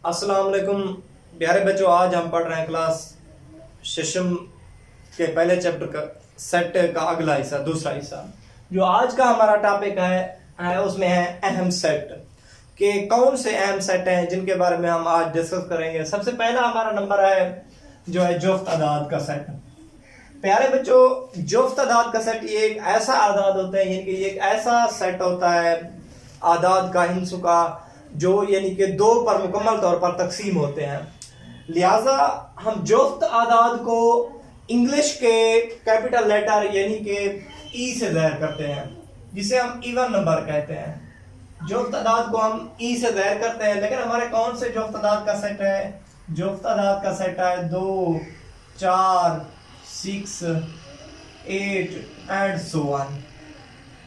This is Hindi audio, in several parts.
अस्सलाम वालेकुम प्यारे बच्चों। आज हम पढ़ रहे हैं क्लास शिशम के पहले चैप्टर का सेट का अगला हिस्सा, दूसरा हिस्सा। जो आज का हमारा टॉपिक है उसमें है अहम सेट के कौन से अहम सेट हैं जिनके बारे में हम आज डिस्कस करेंगे। सबसे पहला हमारा नंबर है जो है जुफ्त अदाद का सेट। प्यारे बच्चों, जुफ्त अदाद का सेट ये एक ऐसा आदाद होता है, यानी कि ये एक ऐसा सेट होता है आदाद का, हिंसों का, जो यानी कि दो पर मुकम्मल तौर पर तकसीम होते हैं। लिहाजा हम जुफ्त आदाद को इंग्लिश के कैपिटल लेटर यानी कि ई से ज़ाहिर करते हैं, जिसे हम इवन नंबर कहते हैं। जुफ्त आदाद को हम ई से ज़ाहिर करते हैं, लेकिन हमारे कौन से जुफ्त आदाद का सेट है? जुफ्त आदाद का सेट है 2, 4, 6, 8 एंड सो ऑन।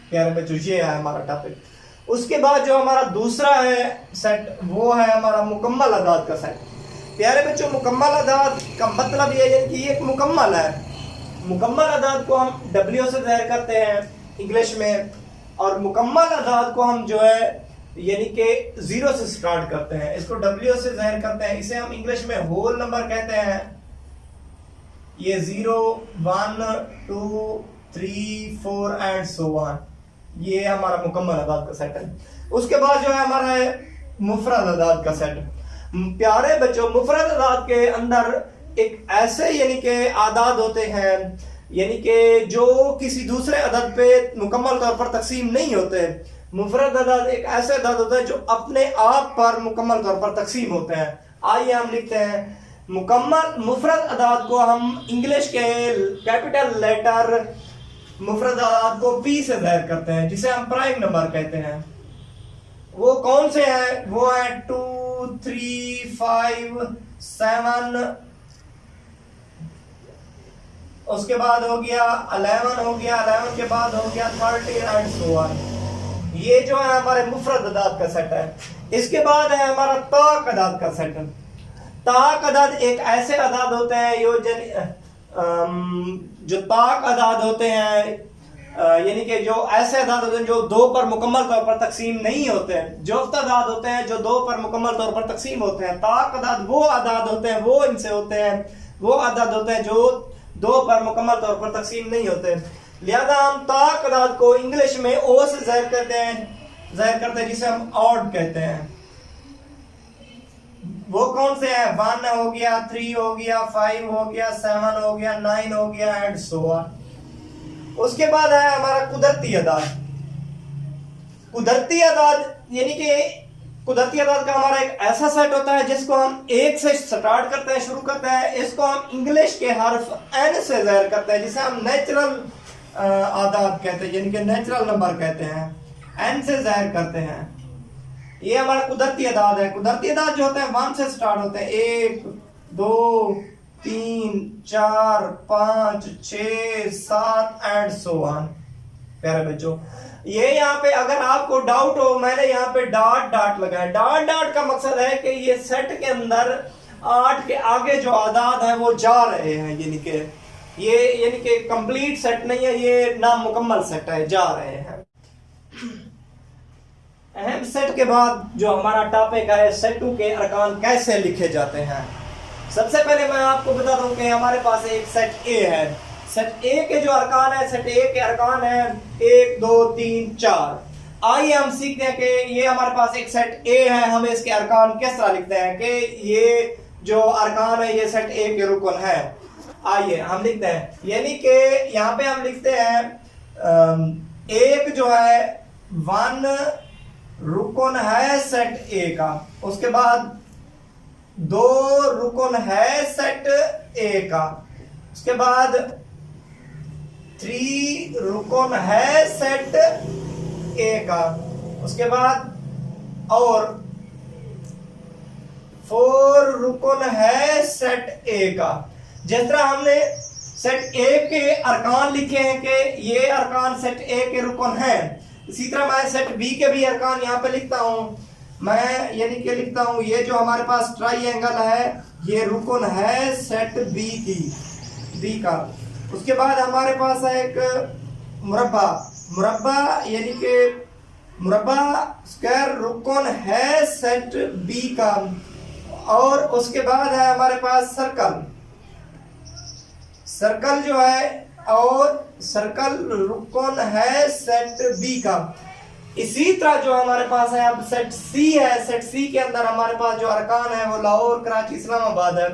प्यारे बच्चों, ये है हमारा टॉपिक। उसके बाद जो हमारा दूसरा है सेट, वो है हमारा मुकम्मल अदाद का सेट। प्यारे बच्चों, मुकम्मल अदाद का मतलब ये है कि एक मुकम्मल है। मुकम्मल अदाद को हम W से ज़ाहिर करते हैं इंग्लिश में, और मुकम्मल अदाद को हम जो है यानी कि 0 से स्टार्ट करते हैं, इसको W से ज़ाहिर करते हैं। इसे हम इंग्लिश में होल नंबर कहते हैं। ये 0, 1, 2, 3, 4 एंड सो ऑन, ये हमारा मुकम्मल अदाद का सेट है। उसके बाद जो है हमारा है मुफरद अदाद का सेट। प्यारे बच्चों, मुफरद अदाद के अंदर एक ऐसे यानी कि आदाद होते हैं यानी कि जो किसी दूसरे अदद पे मुकम्मल तौर पर तकसीम नहीं होते। मुफरद अदाद एक ऐसे अदाद होता है जो अपने आप पर मुकम्मल तौर पर तकसीम होते हैं। आइए हम लिखते हैं मुकम्मल मुफरद अदाद को हम इंग्लिश के कैपिटल लेटर मुफरद अदाद को P से ज़ाहिर करते हैं, जिसे हम प्राइम नंबर कहते हैं। वो कौन से हैं? वो है 2, 3, 5, 7, उसके बाद हो गया 11 हो गया, 11 के बाद हो गया 13 एंड सो ऑन। ये जो है हमारे मुफरद अदाद का सेट है। इसके बाद है हमारा ताक अदाद का सेट। ताक अदाद एक ऐसे अदाद होते हैं जो ताक अदाद होते हैं, यानी कि जो ऐसे अदाद होते हैं जो 2 पर मुकम्मल तौर पर तकसीम नहीं होते हैं। जुफ्त अदाद होते हैं जो 2 पर मुकम्मल तौर पर तकसीम होते हैं। ताक अदाद वो अदाद होते हैं, वो इनसे होते हैं, वो अदाद होते हैं जो 2 पर मुकम्मल तौर पर तकसीम नहीं होते। लिहाजा हम ताक अदाद को इंग्लिश में O से ज़ाहिर करते हैं, जिसे हम ऑड कहते हैं। वो कौन से हैं? 1 हो गया, 3 हो गया, 5 हो गया, 7 हो गया, 9 हो गया एंड सो ऑन। उसके बाद है हमारा कुदरती अदाद। कुदरती अदाद यानी कि कुदरती अदाद का हमारा एक ऐसा सेट होता है जिसको हम 1 से स्टार्ट करते हैं, शुरू करते हैं। इसको हम इंग्लिश के हर्फ N से ज़ाहिर करते हैं, जिसे हम नेचुरल आदाद कहते हैं, यानी कि नेचुरल नंबर कहते हैं। N से ज़ाहिर करते हैं। ये हमारा कुदरती अदाद है। कुदरती अदाद जो होते हैं 1 से स्टार्ट होते हैं। 1, 2, 3, 4, 5, 6, 7 एंड सो ऑन। प्यारे बच्चों, ये यहाँ पे अगर आपको डाउट हो, मैंने यहाँ पे डॉट डॉट लगाया। डॉट डॉट का मकसद है कि ये सेट के अंदर 8 के आगे जो आदाद है वो जा रहे हैं, यानी कि कंप्लीट सेट नहीं है, ये नामुकम्मल सेट है, जा रहे हैं। अहम सेट के बाद जो हमारा टॉपिक है सेटों के अरकान कैसे लिखे जाते हैं। सबसे पहले मैं आपको बता दूं कि हमारे पास एक सेट ए है। सेट ए के जो अरकान है, सेट ए के अरकान है 1, 2, 3, 4। आइए हम सीखते हैं कि ये हमारे पास एक सेट ए है, हम इसके अरकान किस तरह लिखते हैं कि ये जो अरकान है ये सेट ए के रुकन है। आइए हम लिखते हैं, यानी कि यहाँ पे हम लिखते हैं एक जो है 1 रुकन है सेट ए का। उसके बाद 2 रुकन है सेट ए का। उसके बाद 3 रुकन है सेट ए का। उसके बाद और 4 रुकन है सेट ए का। जिस तरह हमने सेट ए के अरकान लिखे हैं कि ये अरकान सेट ए के रुकन है, इसी तरह मैं सेट बी के भी अरकान यहाँ पे लिखता हूँ। मैं यानी कि लिखता हूँ ये जो हमारे पास ट्राइएंगल है ये रुकन है सेट बी का। उसके बाद हमारे पास है एक मुरब्बा यानी कि मुरब्बा स्क्वायर रुकन है सेट बी का। और उसके बाद है हमारे पास सर्कल। सर्कल जो है, और सर्कल रुकन है सेट बी का। इसी तरह जो हमारे पास है अब सेट सी है। सेट सी के अंदर हमारे पास जो अरकान है वो लाहौर, कराची, इस्लामाबाद है।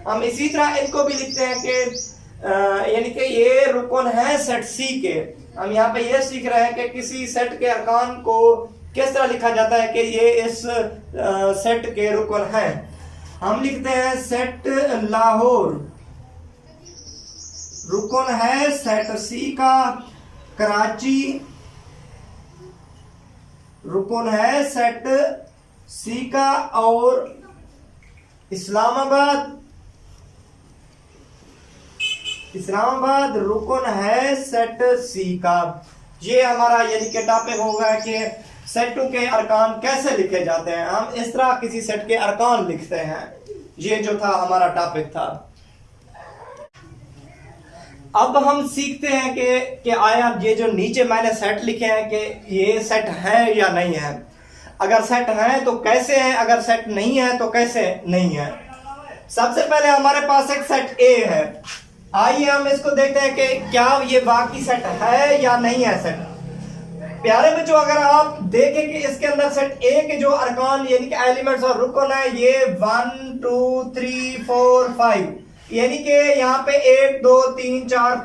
हम इसी तरह इनको भी लिखते हैं कि यानी कि ये रुकन है सेट सी के। हम यहाँ पे ये सीख रहे हैं कि किसी सेट के अरकान को किस तरह लिखा जाता है कि ये इस सेट के रुकन है। हम लिखते हैं सेट लाहौर रुकन है सेट सी का, कराची रुकन है सेट सी का, और इस्लामाबाद रुकन है सेट सी का। ये हमारा यानी कि टॉपिक होगा कि सेटों के अरकान कैसे लिखे जाते हैं। हम इस तरह किसी सेट के अरकान लिखते हैं। ये जो था हमारा टॉपिक था। अब हम सीखते हैं कि आया ये जो नीचे मैंने सेट लिखे हैं कि ये सेट है या नहीं है। अगर सेट है तो कैसे है, अगर सेट नहीं है तो कैसे नहीं है। सबसे पहले हमारे पास एक सेट ए है। आइए हम इसको देखते हैं कि क्या ये वाकई सेट है या नहीं है सेट। प्यारे बच्चों, अगर आप देखें कि इसके अंदर सेट ए के जो अरकान यानी कि एलिमेंट्स और रुकन है, ये 1 2 3 4 5, यानी कि यहाँ पे 1 2 3 4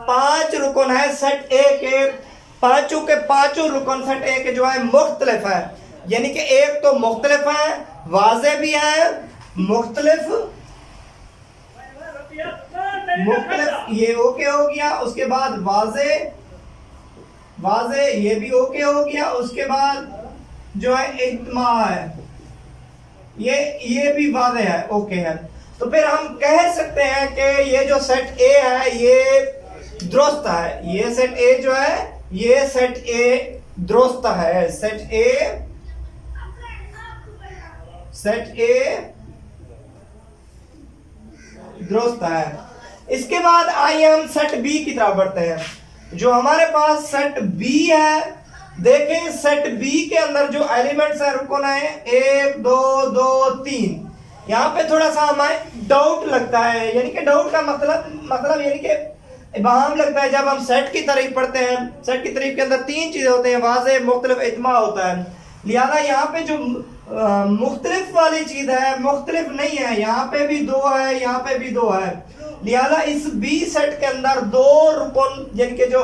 5 रुकन है सेट ए के। पांचों के पांचों रुकन सेट ए के जो है मुख्तलिफ है। यानी कि एक तो मुख्तलिफ है, वाज़े भी है, मुख्तलिफ ये ओके हो गया। उसके बाद वाज़े ये भी ओके हो गया। उसके बाद जो है इत्मा है, ये भी वाज़े है, ओके है। तो फिर हम कह सकते हैं कि ये जो सेट ए है ये दुरुस्त है। ये सेट ए जो है, ये सेट ए दुरुस्त है। सेट ए दुरुस्त है। इसके बाद आइए हम सेट बी की तरफ बढ़ते हैं। जो हमारे पास सेट बी है, देखें सेट बी के अंदर जो एलिमेंट्स है रुकन है 1 2 2 3। यहाँ पे थोड़ा सा हमें डाउट लगता है, यानी कि डाउट का मतलब यानी कि इबाहम लगता है जब हम सेट की तारीफ पढ़ते हैं। सेट की तारीफ के अंदर 3 चीजें होती हैं, वाज़े, मुख्तलिफ, इज्मा होता है। लिहाजा यहाँ पे जो मुख्तलिफ वाली चीज है मुख्तलिफ नहीं है। यहाँ पे भी 2 है, यहाँ पे भी 2 है। लिहाजा इस बी सेट के अंदर 2 रुकन यानी कि जो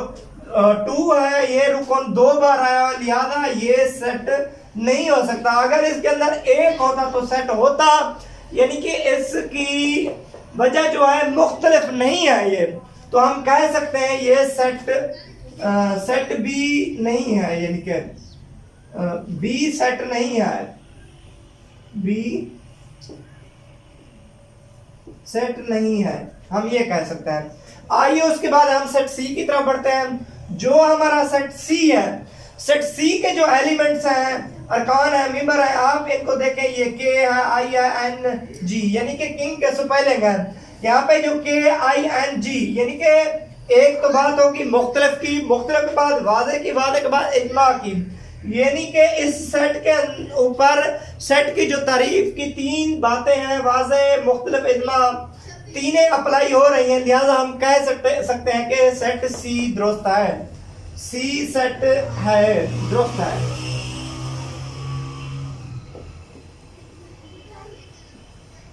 2 है ये रुकन 2 बार आया, लिहाजा ये सेट नहीं हो सकता। अगर इसके अंदर 1 होता तो सेट होता, यानी कि इसकी वजह जो है मुख्तलिफ नहीं है ये। तो हम कह सकते हैं ये सेट बी नहीं है, यानी कि बी सेट नहीं है, बी सेट नहीं है, हम ये कह सकते हैं। आइए उसके बाद हम सेट सी की तरफ बढ़ते हैं। जो हमारा सेट सी है, सेट सी के जो एलिमेंट्स हैं, अरकान है, मेंबर है, आप इनको देखें, ये के है, आई है, एन जी, यानी कि किंग के स्पेलिंग है। यहाँ पे जो के आई एन जी, यानी कि एक तो बात होगी मुख्तलिफ की, मुख्तलिफ के बाद वाज़े की, वाज़े के बाद इज्मा की। यानी कि इस सेट के ऊपर सेट की जो तारीफ की 3 बातें हैं, वाज़े, मुख्तलिफ, इज्मा, तीनें अप्लाई हो रही हैं। लिहाजा हम कह सकते हैं कि सेट सी दुरुस्त है। सी सेट है, दुरुस्त है।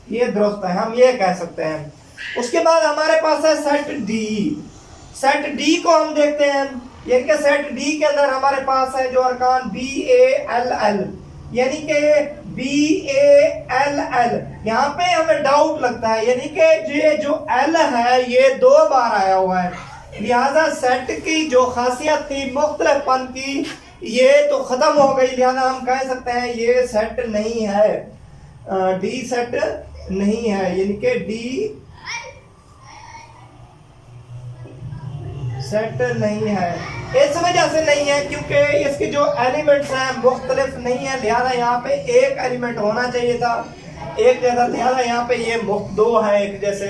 ये दुरुस्त है, हम ये कह सकते हैं। उसके बाद हमारे पास है सेट डी। सेट डी को हम देखते हैं, यानी कि सेट डी के अंदर हमारे पास है जो अरकान बी ए एल एल, यानी कि बी ए एल एल। यहाँ पे हमें डाउट लगता है, यानी कि ये जो एल है ये 2 बार आया हुआ है। लिहाजा सेट की जो खासियत थी मुख्तलिफपन की, ये तो खत्म हो गई। लिहाजा हम कह सकते हैं ये सेट नहीं है, डी सेट नहीं है, यानी कि डी सेट नहीं है। इस वजह से नहीं है क्योंकि इसके जो एलिमेंट्स हैं मुख्तलिफ नहीं है। लिहाजा यहाँ पे एक एलिमेंट होना चाहिए था, एक जैसा। लिहाजा यहाँ पे ये 2 है एक जैसे।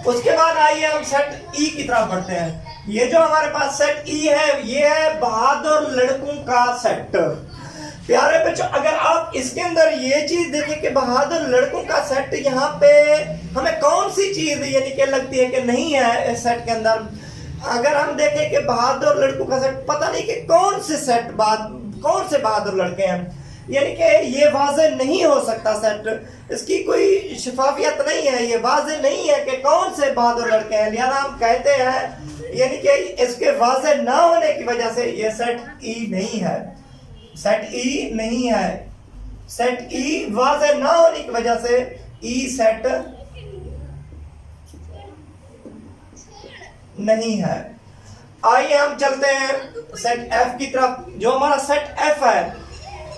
उसके बाद आइए हम सेट ई की तरफ बढ़ते हैं। ये जो हमारे पास सेट ई है, ये है बहादुर लड़कों का सेट। प्यारे बच्चों, अगर आप इसके अंदर ये चीज देखें कि बहादुर लड़कों का सेट, यहाँ पे हमें कौन सी चीज यानी कि लगती है कि नहीं है इस सेट के अंदर। अगर हम देखें कि बहादुर लड़कों का सेट, पता नहीं कि कौन से बहादुर लड़के हैं, यानी कि ये वाज़े नहीं हो सकता सेट, इसकी कोई शफाफियत नहीं है, ये वाज़े नहीं है कि कौन से बहादुर लड़के हैं। लिहाजा हम कहते हैं यानी कि इसके वाज़े ना होने की वजह से ये सेट ई नहीं है, सेट ई नहीं है, सेट ई वाज़े ना होने की वजह से ई सेट नहीं है। आइए हम चलते हैं सेट एफ की तरफ। जो हमारा सेट एफ है,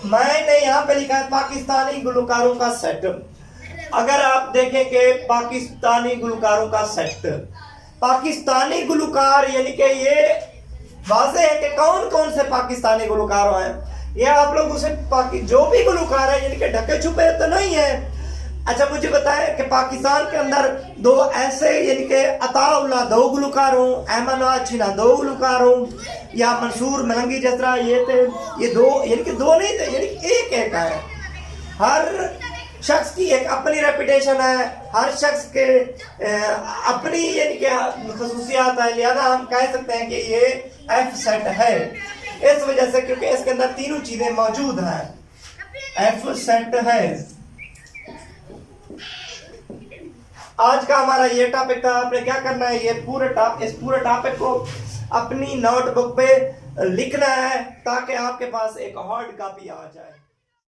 मैंने यहाँ पे लिखा है पाकिस्तानी गुलकारों का सेट। अगर आप देखें कि पाकिस्तानी गुलकारों का सेट, पाकिस्तानी गुलकार यानी कि ये वाज़े है कि कौन कौन से पाकिस्तानी गुलकार हैं। ये आप लोग उसे जो भी गुलकार है यानी कि ढके छुपे तो नहीं है। अच्छा मुझे बताएं कि पाकिस्तान के अंदर दो ऐसे यानी कि अताउल्लाह दो गुलकार हूँ, अहमद नवाज छिना दो गुलकार हूँ, या मंसूर मलंगी जिस तरह ये थे, ये दो यानी कि दो नहीं थे, यानी एक एक है। हर शख्स की एक अपनी रेपुटेशन है, हर शख्स के अपनी यानी कि खसूसियात है। लिहाजा हम कह सकते हैं कि ये एफ सेट है इस वजह से क्योंकि इसके अंदर तीनों चीजें मौजूद हैं, एफ सेट है। आज का हमारा ये टॉपिक था। आपने क्या करना है, इस पूरे टॉपिक को अपनी नोटबुक पे लिखना है ताकि आपके पास एक हार्ड कॉपी आ जाए।